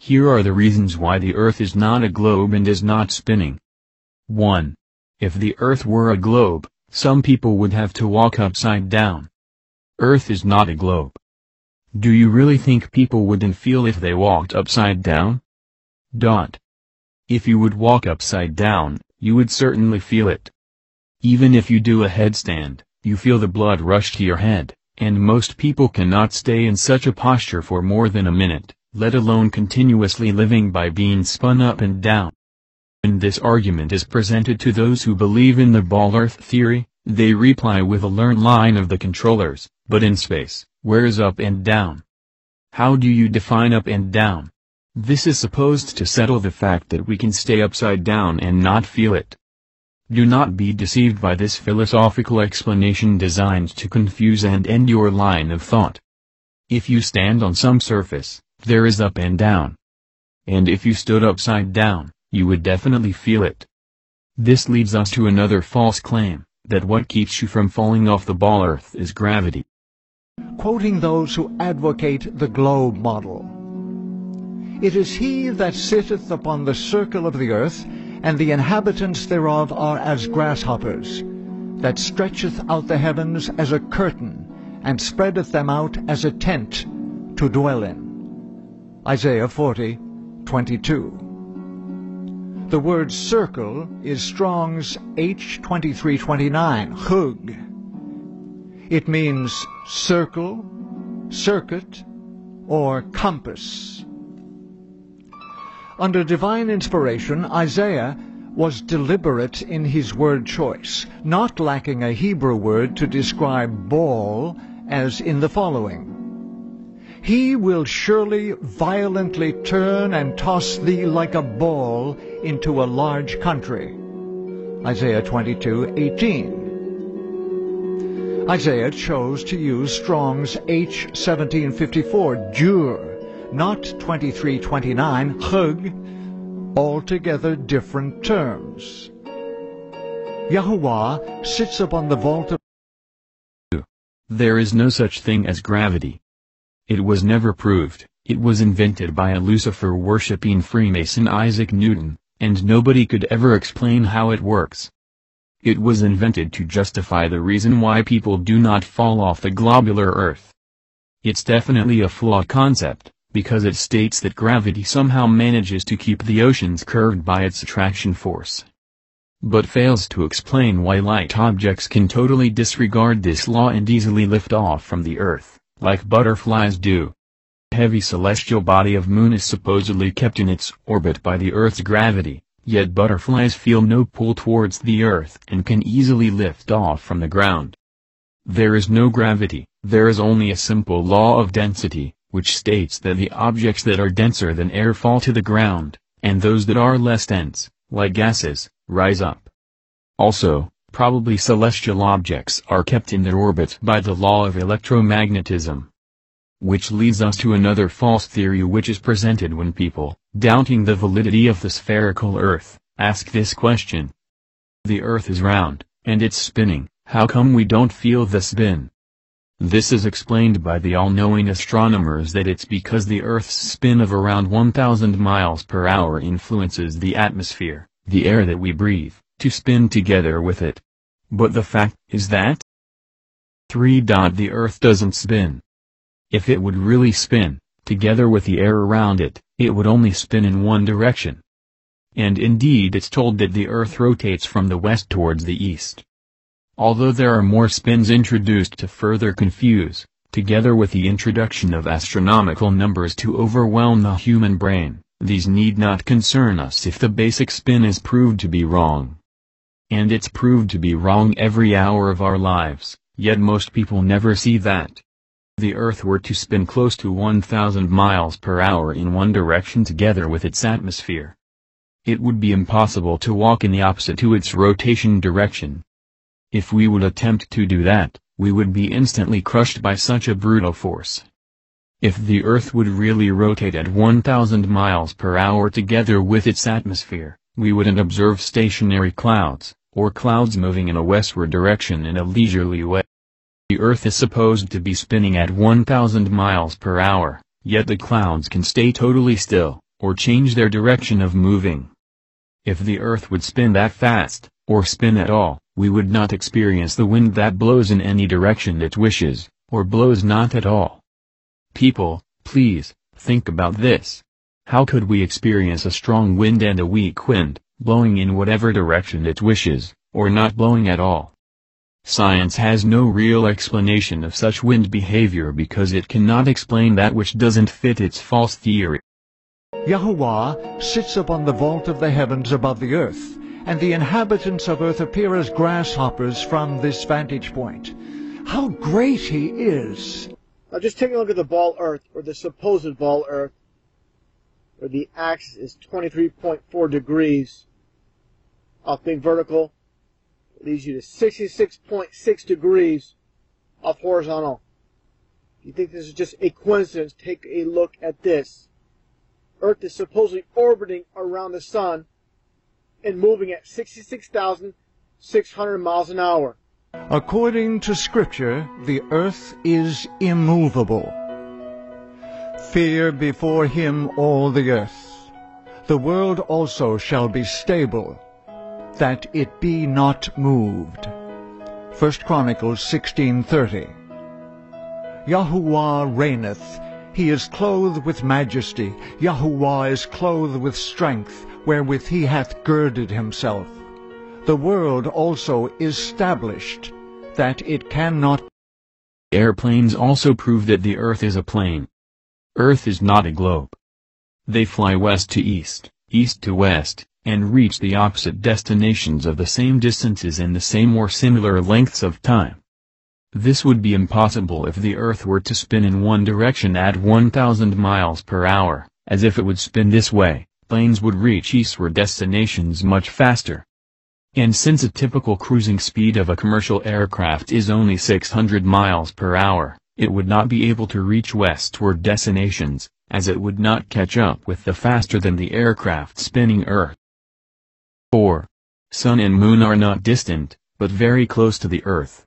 Here are the reasons why the Earth is not a globe and is not spinning. 1. If the Earth were a globe, some people would have to walk upside down. Earth is not a globe. Do you really think people wouldn't feel if they walked upside down? If you would walk upside down, you would certainly feel it. Even if you do a headstand, you feel the blood rush to your head, and most people cannot stay in such a posture for more than a minute, let alone continuously living by being spun up and down. When this argument is presented to those who believe in the ball Earth theory, they reply with a learned line of the controllers, but in space, where is up and down? How do you define up and down? This is supposed to settle the fact that we can stay upside down and not feel it. Do not be deceived by this philosophical explanation designed to confuse and end your line of thought. If you stand on some surface, there is up and down. And if you stood upside down, you would definitely feel it. This leads us to another false claim, that what keeps you from falling off the ball Earth is gravity. Quoting those who advocate the globe model. It is he that sitteth upon the circle of the earth, and the inhabitants thereof are as grasshoppers, that stretcheth out the heavens as a curtain, and spreadeth them out as a tent to dwell in. Isaiah 40:22. The word circle is Strong's H2329, hug. It means circle, circuit, or compass. Under divine inspiration, Isaiah was deliberate in his word choice, not lacking a Hebrew word to describe ball, as in the following: He will surely violently turn and toss thee like a ball into a large country. Isaiah 22:18. Isaiah chose to use Strong's H1754, dur, not 2329, hug, altogether different terms. Yahuwah sits upon the vault of... There is no such thing as gravity. It was never proved. It was invented by a Lucifer-worshipping Freemason Isaac Newton, and nobody could ever explain how it works. It was invented to justify the reason why people do not fall off the globular Earth. It's definitely a flawed concept, because it states that gravity somehow manages to keep the oceans curved by its attraction force. But fails to explain why light objects can totally disregard this law and easily lift off from the Earth, like butterflies do. Heavy celestial body of Moon is supposedly kept in its orbit by the Earth's gravity, yet butterflies feel no pull towards the Earth and can easily lift off from the ground. There is no gravity, there is only a simple law of density, which states that the objects that are denser than air fall to the ground, and those that are less dense, like gases, rise up. Also, probably celestial objects are kept in their orbit by the law of electromagnetism. Which leads us to another false theory which is presented when people, doubting the validity of the spherical Earth, ask this question. The Earth is round, and it's spinning, how come we don't feel the spin? This is explained by the all-knowing astronomers that it's because the Earth's spin of around 1,000 miles per hour influences the atmosphere, the air that we breathe, to spin together with it. But the fact is that 3. The Earth doesn't spin. If it would really spin, together with the air around it, it would only spin in one direction. And indeed it's told that the Earth rotates from the west towards the east. Although there are more spins introduced to further confuse, together with the introduction of astronomical numbers to overwhelm the human brain, these need not concern us if the basic spin is proved to be wrong. And it's proved to be wrong every hour of our lives, yet most people never see that. The Earth were to spin close to 1,000 miles per hour in one direction together with its atmosphere. It would be impossible to walk in the opposite to its rotation direction. If we would attempt to do that, we would be instantly crushed by such a brutal force. If the Earth would really rotate at 1,000 miles per hour together with its atmosphere, we wouldn't observe stationary clouds, or clouds moving in a westward direction in a leisurely way. The Earth is supposed to be spinning at 1,000 miles per hour, yet the clouds can stay totally still, or change their direction of moving. If the earth would spin that fast, or spin at all, we would not experience the wind that blows in any direction it wishes, or blows not at all. People, please, think about this. How could we experience a strong wind and a weak wind, blowing in whatever direction it wishes, or not blowing at all? Science has no real explanation of such wind behavior because it cannot explain that which doesn't fit its false theory. Yahuwah sits upon the vault of the heavens above the earth, and the inhabitants of earth appear as grasshoppers from this vantage point. How great he is! Now just take a look at the ball Earth, or the supposed ball Earth, where the axis is 23.4 degrees off being vertical. It leads you to 66.6 degrees off horizontal. If you think this is just a coincidence, take a look at this. Earth is supposedly orbiting around the sun and moving at 66,600 miles an hour. According to Scripture, the earth is immovable. Fear before him all the earth. The world also shall be stable, that it be not moved. 1 Chronicles 16:30. Yahuwah reigneth. He is clothed with majesty. Yahuwah is clothed with strength, wherewith he hath girded himself. The world also is established, that it cannot. Airplanes also prove that the earth is a plane. Earth is not a globe. They fly west to east, east to west, and reach the opposite destinations of the same distances in the same or similar lengths of time. This would be impossible if the earth were to spin in one direction at 1,000 miles per hour, as if it would spin this way, planes would reach eastward destinations much faster. And since a typical cruising speed of a commercial aircraft is only 600 miles per hour, it would not be able to reach westward destinations, as it would not catch up with the faster than the aircraft spinning Earth. 4. Sun and Moon are not distant, but very close to the Earth.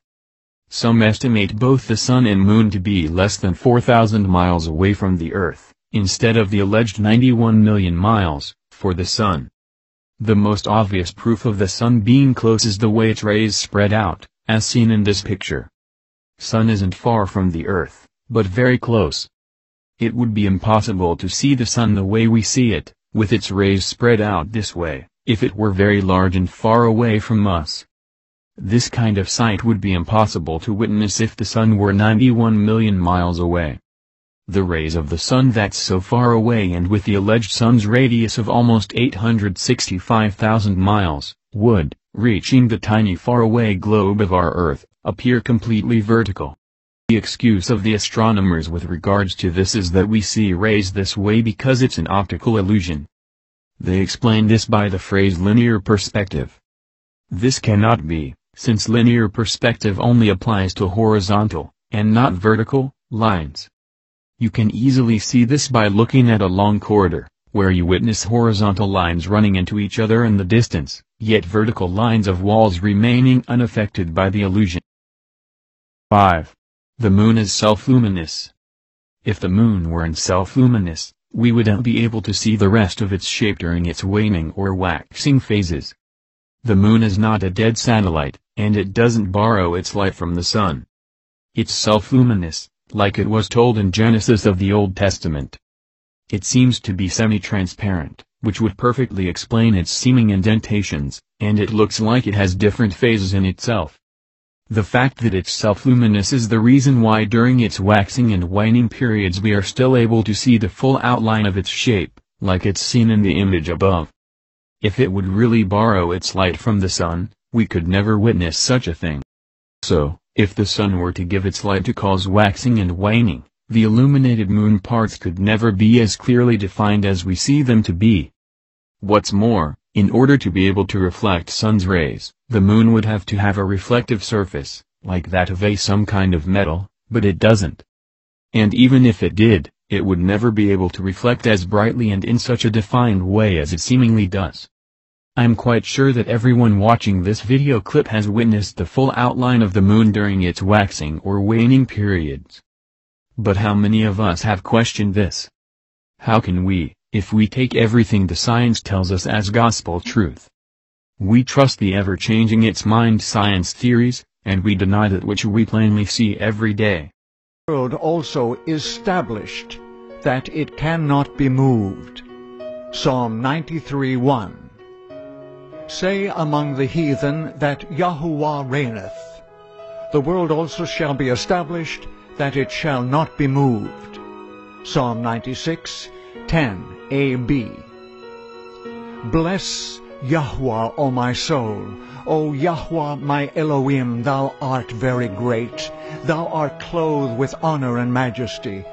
Some estimate both the Sun and Moon to be less than 4,000 miles away from the Earth, instead of the alleged 91 million miles, for the Sun. The most obvious proof of the Sun being close is the way its rays spread out, as seen in this picture. Sun isn't far from the Earth, but very close. It would be impossible to see the Sun the way we see it, with its rays spread out this way, if it were very large and far away from us. This kind of sight would be impossible to witness if the Sun were 91 million miles away. The rays of the Sun that's so far away, and with the alleged Sun's radius of almost 865,000 miles, would, reaching the tiny faraway globe of our Earth, appear completely vertical. The excuse of the astronomers with regards to this is that we see rays this way because it's an optical illusion. They explain this by the phrase linear perspective. This cannot be, since linear perspective only applies to horizontal, and not vertical, lines. You can easily see this by looking at a long corridor, where you witness horizontal lines running into each other in the distance, yet vertical lines of walls remaining unaffected by the illusion. 5. The Moon is self-luminous. If the Moon weren't self-luminous, we wouldn't be able to see the rest of its shape during its waning or waxing phases. The Moon is not a dead satellite, and it doesn't borrow its light from the Sun. It's self-luminous, like it was told in Genesis of the Old Testament. It seems to be semi-transparent, which would perfectly explain its seeming indentations, and it looks like it has different phases in itself. The fact that it's self-luminous is the reason why during its waxing and waning periods we are still able to see the full outline of its shape, like it's seen in the image above. If it would really borrow its light from the Sun, we could never witness such a thing. So, if the Sun were to give its light to cause waxing and waning, the illuminated Moon parts could never be as clearly defined as we see them to be. What's more, in order to be able to reflect Sun's rays, the Moon would have to have a reflective surface, like that of some kind of metal, but it doesn't. And even if it did, it would never be able to reflect as brightly and in such a defined way as it seemingly does. I'm quite sure that everyone watching this video clip has witnessed the full outline of the Moon during its waxing or waning periods. But how many of us have questioned this? How can we, if we take everything the science tells us as gospel truth. We trust the ever-changing its mind science theories, and we deny that which we plainly see every day. The world also established that it cannot be moved. Psalm 93:1. Say among the heathen that Yahuwah reigneth. The world also shall be established, that it shall not be moved. Psalm 96:10a-b. Bless Yahuwah, O my soul. O Yahuwah, my Elohim, thou art very great. Thou art clothed with honor and majesty,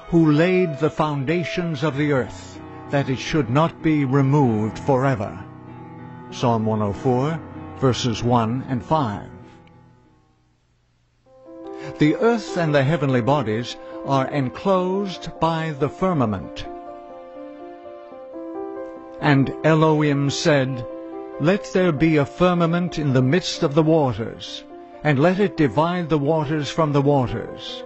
who laid the foundations of the earth, that it should not be removed forever. Psalm 104, verses 1 and 5. The earth and the heavenly bodies are enclosed by the firmament. And Elohim said, Let there be a firmament in the midst of the waters, and let it divide the waters from the waters.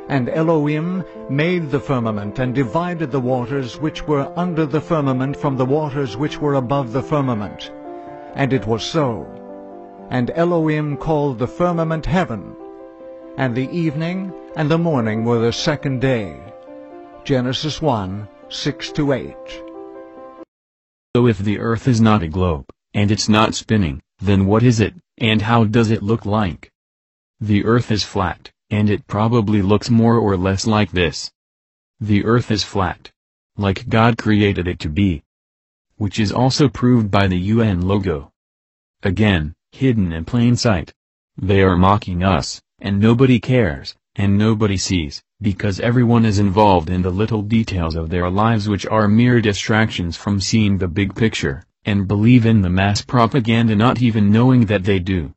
And Elohim made the firmament, and divided the waters which were under the firmament from the waters which were above the firmament. And it was so. And Elohim called the firmament heaven. And the evening and the morning were the second day. Genesis 1, 6-8. So if the earth is not a globe, and it's not spinning, then what is it, and how does it look like? The earth is flat, and it probably looks more or less like this. The earth is flat, like God created it to be. Which is also proved by the UN logo. Again, hidden in plain sight. They are mocking us, and nobody cares, and nobody sees, because everyone is involved in the little details of their lives which are mere distractions from seeing the big picture, and believe in the mass propaganda not even knowing that they do.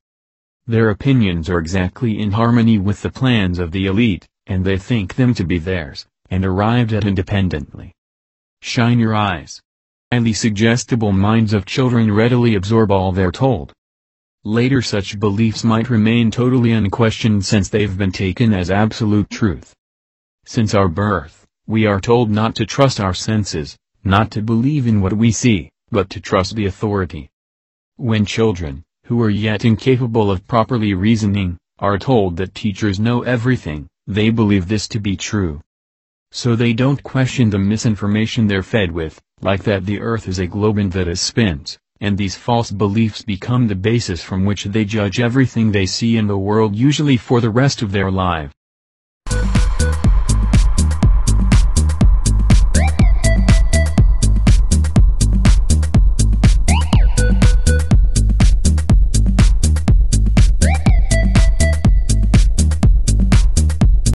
Their opinions are exactly in harmony with the plans of the elite, and they think them to be theirs, and arrived at independently. Shine your eyes. Highly suggestible minds of children readily absorb all they're told. Later such beliefs might remain totally unquestioned since they've been taken as absolute truth. Since our birth, we are told not to trust our senses, not to believe in what we see, but to trust the authority. When children, who are yet incapable of properly reasoning, are told that teachers know everything, they believe this to be true. So they don't question the misinformation they're fed with, like that the earth is a globe and that it spins, and these false beliefs become the basis from which they judge everything they see in the world usually for the rest of their lives.